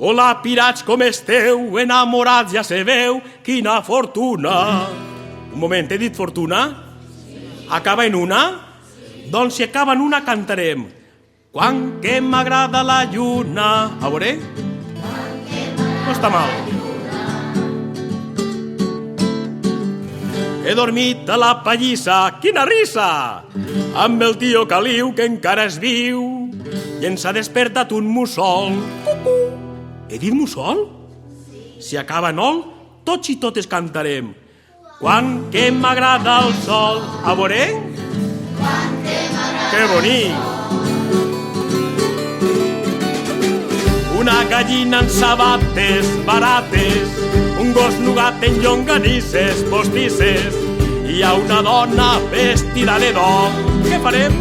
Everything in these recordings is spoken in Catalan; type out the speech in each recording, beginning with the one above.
Hola, pirats, com esteu? Enamorats ja se veu, quina fortuna. Un moment, he dit fortuna? Acaba en una? Doncs si acaba en una cantarem. Quan que m'agrada la lluna. A veure? No està mal. He dormit a la pallissa, quina risa! Amb el tio Caliu, que encara és viu, i ens ha despertat un mussol. Cucú! He dit mussol? Si acaba en ol, tots i totes cantarem. Quan que m'agrada el sol. A veure? Que bonic! Una gallina en sabates barates, un gos nugat en llonganisses postisses, i hi ha una dona vestida de dol. Què farem?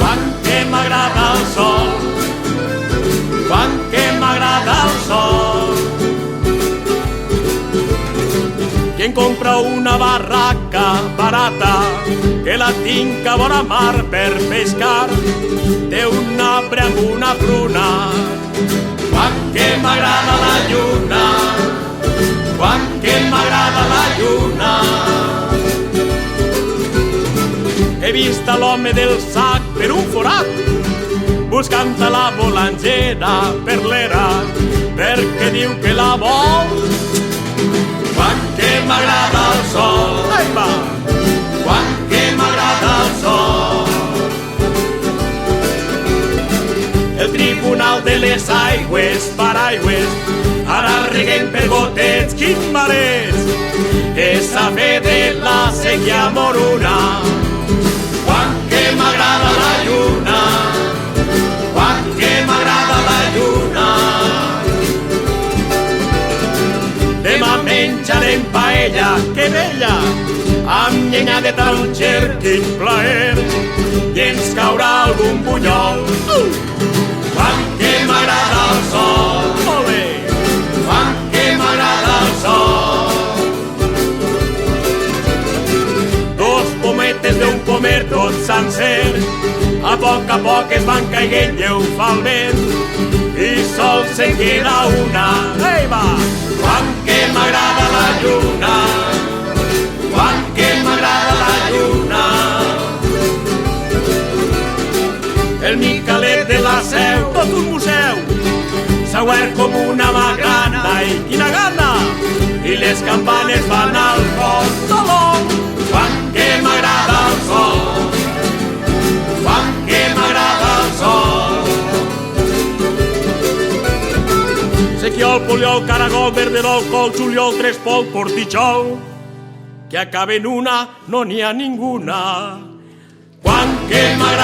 Quan que m'agrada el sol, quan que m'agrada el sol. Qui em compra una barraca barata, que la tinc a vora mar per pescar, té un arbre amb una pruna. Quan que m'agrada la lluna, quan que m'agrada la lluna. He vist a l'home del sac per un forat, buscant a la bolangera per l'era, perquè diu que la vol. Quan que m'agrada el sol, ai va, quan que m'agrada el sol. El tribunal de les aigües, paraigües, ara reguen per gotets, quin marès, que s'ha fet de la sèquia moruna. Quan que m'agrada la lluna, quan que m'agrada la lluna. Demà menjarem paella, que bella, amb llenya de taronger, quin plaer, i ens caurà algun bunyol. Quan que m'agrada el sol, ole, quan que m'agrada el sol. Dos pometes d'un pomer tot sencer, a poc es van caient i ho fa el vent, i sol se'n queda una. Ei, va! Quan que m'agrada la lluna, quan que m'agrada la lluna. El Micalet de la Seu, tot un museu, s'ha obert com una magrana, i quina gana! I les campanes van al pont, tolong! Quan que m'agrada el sol, quan que m'agrada el sol. Sequiol, poliol, caragol, verderol, col, juliol, trespol, portitxol, que acaben una, no n'hi ha ninguna. Quan que m'agrada